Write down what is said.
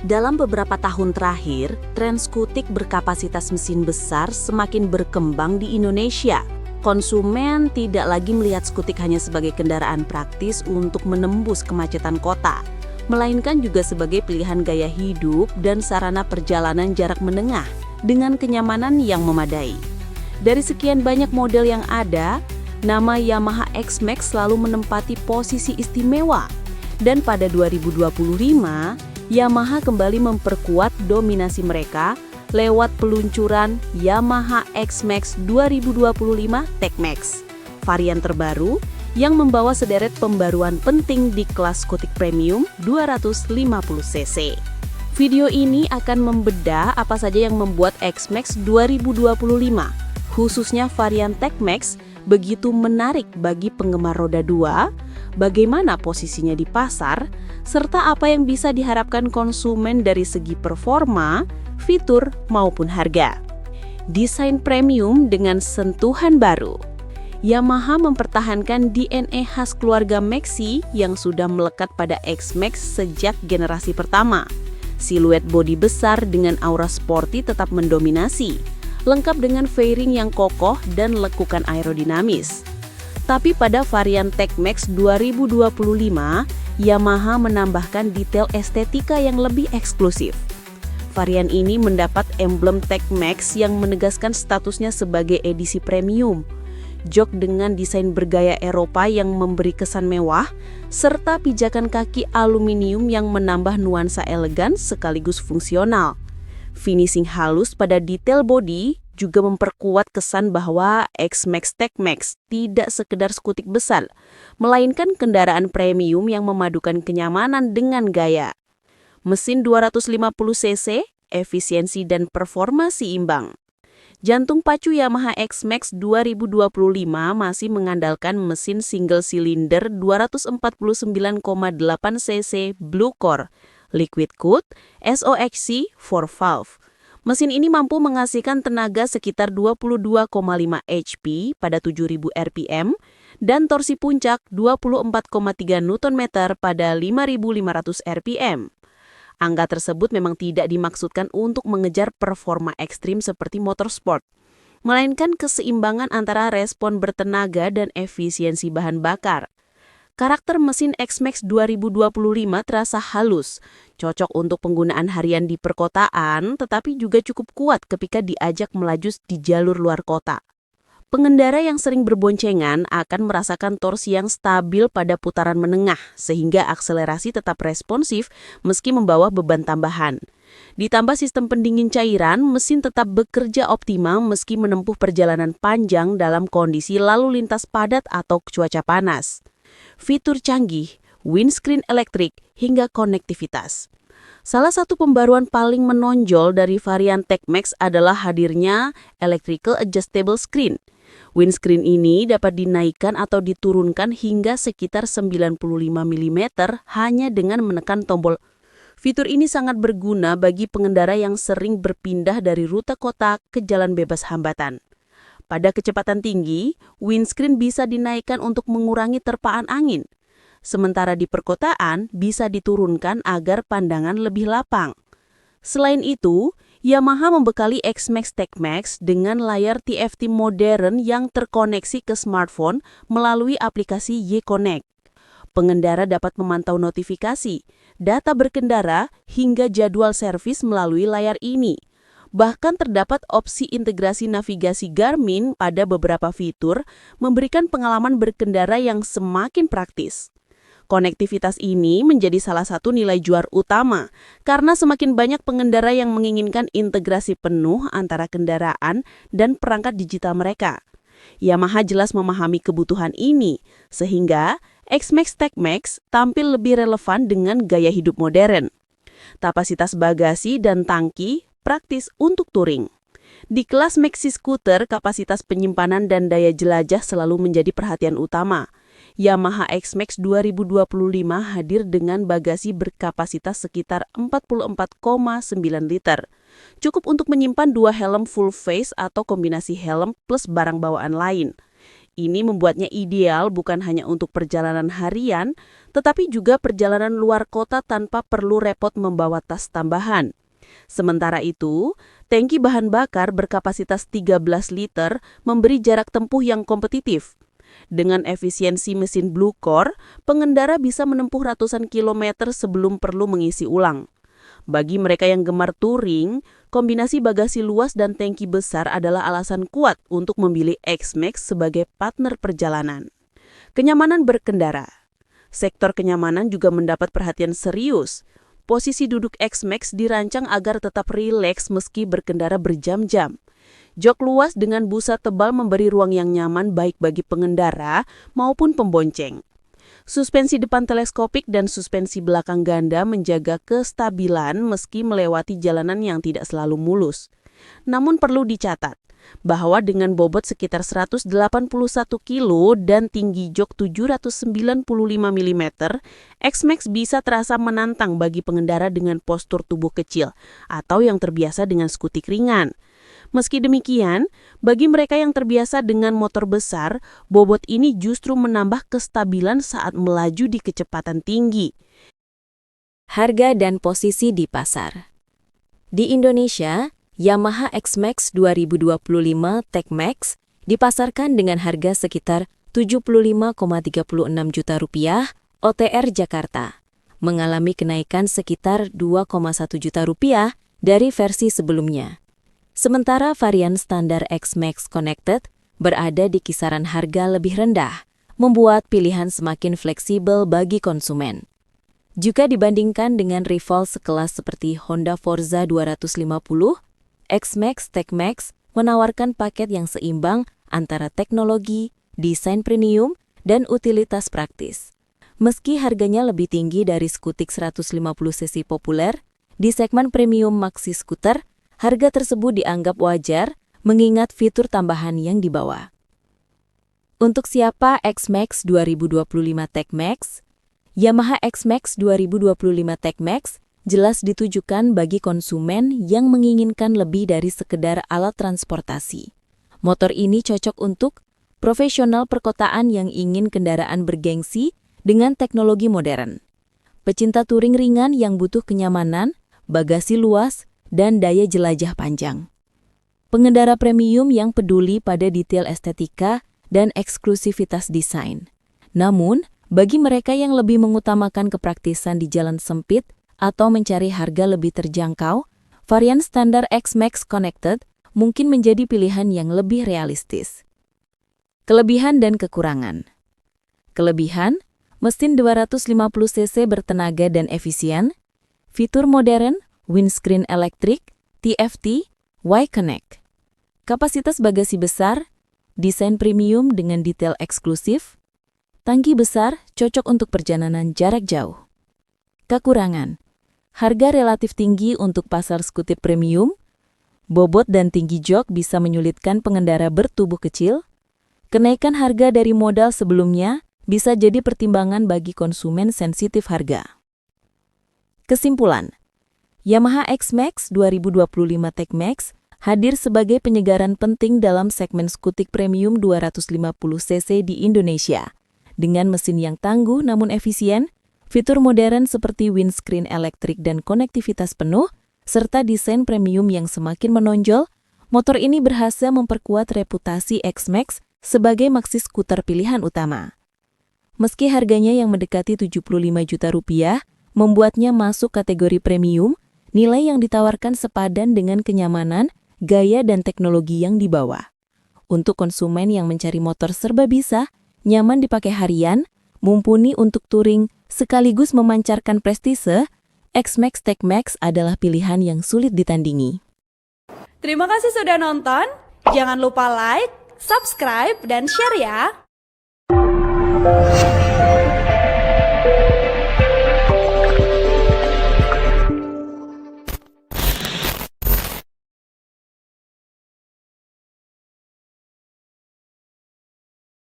Dalam beberapa tahun terakhir, tren skutik berkapasitas mesin besar semakin berkembang di Indonesia. Konsumen tidak lagi melihat skutik hanya sebagai kendaraan praktis untuk menembus kemacetan kota, melainkan juga sebagai pilihan gaya hidup dan sarana perjalanan jarak menengah dengan kenyamanan yang memadai. Dari sekian banyak model yang ada, nama Yamaha X-Max selalu menempati posisi istimewa. Dan pada 2025, Yamaha kembali memperkuat dominasi mereka lewat peluncuran Yamaha X-Max 2025 TechMax, varian terbaru yang membawa sederet pembaruan penting di kelas skutik premium 250cc. Video ini akan membedah apa saja yang membuat X-Max 2025, khususnya varian TechMax, begitu menarik bagi penggemar roda 2, bagaimana posisinya di pasar, serta apa yang bisa diharapkan konsumen dari segi performa, fitur, maupun harga. Desain premium dengan sentuhan baru. Yamaha mempertahankan DNA khas keluarga Maxi yang sudah melekat pada X-Max sejak generasi pertama. Siluet bodi besar dengan aura sporty tetap mendominasi, lengkap dengan fairing yang kokoh dan lekukan aerodinamis. Tapi pada varian TechMax 2025, Yamaha menambahkan detail estetika yang lebih eksklusif. Varian ini mendapat emblem TechMax yang menegaskan statusnya sebagai edisi premium. Jok dengan desain bergaya Eropa yang memberi kesan mewah, serta pijakan kaki aluminium yang menambah nuansa elegan sekaligus fungsional. Finishing halus pada detail bodi juga memperkuat kesan bahwa X-Max TechMax tidak sekedar skutik besar, melainkan kendaraan premium yang memadukan kenyamanan dengan gaya. Mesin 250cc, efisiensi dan performa seimbang. Jantung pacu Yamaha X-Max 2025 masih mengandalkan mesin single silinder 249,8cc Blue Core, liquid cooled, SOHC 4-valve. Mesin ini mampu menghasilkan tenaga sekitar 22,5 HP pada 7.000 RPM dan torsi puncak 24,3 Nm pada 5.500 RPM. Angka tersebut memang tidak dimaksudkan untuk mengejar performa ekstrim seperti motorsport, melainkan keseimbangan antara respon bertenaga dan efisiensi bahan bakar. Karakter mesin X-Max 2025 terasa halus, cocok untuk penggunaan harian di perkotaan, tetapi juga cukup kuat ketika diajak melaju di jalur luar kota. Pengendara yang sering berboncengan akan merasakan torsi yang stabil pada putaran menengah, sehingga akselerasi tetap responsif meski membawa beban tambahan. Ditambah sistem pendingin cairan, mesin tetap bekerja optimal meski menempuh perjalanan panjang dalam kondisi lalu lintas padat atau cuaca panas. Fitur canggih, windscreen elektrik, hingga konektivitas. Salah satu pembaruan paling menonjol dari varian TechMax adalah hadirnya Electrical Adjustable Screen. Windscreen ini dapat dinaikkan atau diturunkan hingga sekitar 95 mm hanya dengan menekan tombol. Fitur ini sangat berguna bagi pengendara yang sering berpindah dari rute kota ke jalan bebas hambatan. Pada kecepatan tinggi, windscreen bisa dinaikkan untuk mengurangi terpaan angin. Sementara di perkotaan bisa diturunkan agar pandangan lebih lapang. Selain itu, Yamaha membekali X-Max TechMax dengan layar TFT modern yang terkoneksi ke smartphone melalui aplikasi Y-Connect. Pengendara dapat memantau notifikasi, data berkendara, hingga jadwal servis melalui layar ini. Bahkan terdapat opsi integrasi navigasi Garmin pada beberapa fitur, memberikan pengalaman berkendara yang semakin praktis. Konektivitas ini menjadi salah satu nilai jual utama, karena semakin banyak pengendara yang menginginkan integrasi penuh antara kendaraan dan perangkat digital mereka. Yamaha jelas memahami kebutuhan ini, sehingga X-Max TechMax tampil lebih relevan dengan gaya hidup modern. Kapasitas bagasi dan tangki praktis untuk touring. Di kelas Maxi Scooter, kapasitas penyimpanan dan daya jelajah selalu menjadi perhatian utama. Yamaha X-Max 2025 hadir dengan bagasi berkapasitas sekitar 44,9 liter. Cukup untuk menyimpan 2 helm full face atau kombinasi helm plus barang bawaan lain. Ini membuatnya ideal bukan hanya untuk perjalanan harian, tetapi juga perjalanan luar kota tanpa perlu repot membawa tas tambahan. Sementara itu, tangki bahan bakar berkapasitas 13 liter memberi jarak tempuh yang kompetitif. Dengan efisiensi mesin Blue Core, pengendara bisa menempuh ratusan kilometer sebelum perlu mengisi ulang. Bagi mereka yang gemar touring, kombinasi bagasi luas dan tangki besar adalah alasan kuat untuk memilih X-Max sebagai partner perjalanan. Kenyamanan berkendara. Sektor kenyamanan juga mendapat perhatian serius. Posisi duduk X-Max dirancang agar tetap rileks meski berkendara berjam-jam. Jok luas dengan busa tebal memberi ruang yang nyaman baik bagi pengendara maupun pembonceng. Suspensi depan teleskopik dan suspensi belakang ganda menjaga kestabilan meski melewati jalanan yang tidak selalu mulus. Namun perlu dicatat bahwa dengan bobot sekitar 181 kilo dan tinggi jok 795 mm, X-Max bisa terasa menantang bagi pengendara dengan postur tubuh kecil atau yang terbiasa dengan skutik ringan. Meski demikian, bagi mereka yang terbiasa dengan motor besar, bobot ini justru menambah kestabilan saat melaju di kecepatan tinggi. Harga dan posisi di pasar. Di Indonesia, Yamaha X-Max 2025 TechMax dipasarkan dengan harga sekitar Rp75,36 juta OTR Jakarta, mengalami kenaikan sekitar Rp2,1 juta dari versi sebelumnya. Sementara varian standar X-Max Connected berada di kisaran harga lebih rendah, membuat pilihan semakin fleksibel bagi konsumen. Jika dibandingkan dengan rival sekelas seperti Honda Forza 250, X-Max TechMax menawarkan paket yang seimbang antara teknologi, desain premium, dan utilitas praktis. Meski harganya lebih tinggi dari skutik 150cc populer, di segmen premium maxi scooter, harga tersebut dianggap wajar mengingat fitur tambahan yang dibawa. Untuk siapa X-Max 2025 TechMax? Yamaha X-Max 2025 TechMax jelas ditujukan bagi konsumen yang menginginkan lebih dari sekedar alat transportasi. Motor ini cocok untuk profesional perkotaan yang ingin kendaraan bergengsi dengan teknologi modern, pecinta touring ringan yang butuh kenyamanan, bagasi luas, dan daya jelajah panjang. Pengendara premium yang peduli pada detail estetika dan eksklusivitas desain. Namun, bagi mereka yang lebih mengutamakan kepraktisan di jalan sempit atau mencari harga lebih terjangkau, varian standar X-Max Connected mungkin menjadi pilihan yang lebih realistis. Kelebihan dan kekurangan. Kelebihan, mesin 250cc bertenaga dan efisien, fitur modern, windscreen elektrik, TFT, Y-Connect. Kapasitas bagasi besar, desain premium dengan detail eksklusif, tangki besar cocok untuk perjalanan jarak jauh. Kekurangan, harga relatif tinggi untuk pasar skutik premium, bobot dan tinggi jok bisa menyulitkan pengendara bertubuh kecil, kenaikan harga dari modal sebelumnya bisa jadi pertimbangan bagi konsumen sensitif harga. Kesimpulan, Yamaha X-Max 2025 TechMax hadir sebagai penyegaran penting dalam segmen skutik premium 250cc di Indonesia. Dengan mesin yang tangguh namun efisien, fitur modern seperti windscreen elektrik dan konektivitas penuh, serta desain premium yang semakin menonjol, motor ini berhasil memperkuat reputasi X-Max sebagai maxi skuter pilihan utama. Meski harganya yang mendekati Rp75 juta, membuatnya masuk kategori premium, nilai yang ditawarkan sepadan dengan kenyamanan, gaya, dan teknologi yang dibawa. Untuk konsumen yang mencari motor serba bisa, nyaman dipakai harian, mumpuni untuk touring, sekaligus memancarkan prestise, X-Max TechMax adalah pilihan yang sulit ditandingi. Terima kasih sudah nonton, jangan lupa like, subscribe, dan share ya!